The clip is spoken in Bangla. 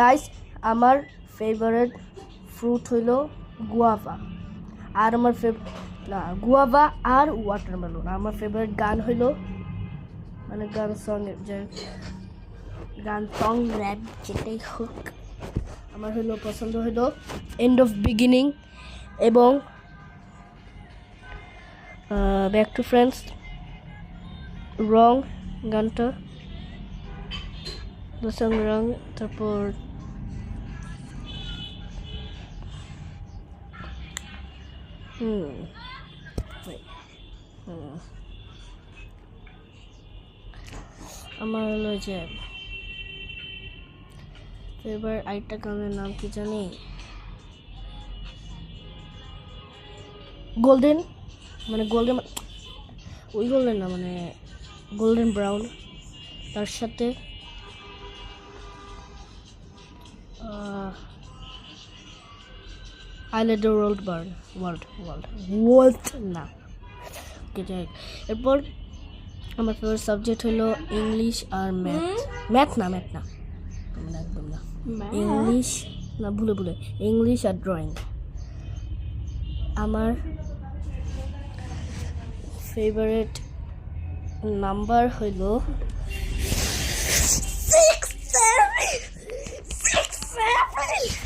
গাইস আমার ফেভারিট ফ্রুট হইলো গুয়াভা আর আমার গুয়াভা আর ওয়াটারমেলন। আমার ফেভারিট গান হইলো মানে গান সং র্যাপ যেটাই হোক আমার হইলো পছন্দ হইলো এন্ড অফ বিগিনিং এবং ব্যাক টু ফ্রেন্ডস রং গানটা সং রং। তারপর আমার হলো যে এবার আরেকটা গানের নাম কি জানি, গোল্ডেন মানে গোল্ডেন ওই গোল্ডেন না মানে গোল্ডেন ব্রাউন, তার সাথে I let the world burn world না এরপর আমার ফেভারিট সাবজেক্ট হলো ইংলিশ আর ম্যাথ না একদম না ইংলিশ না ভুলে ইংলিশ আর ড্রয়িং। আমার ফেভারিট নাম্বার হইলো 6 7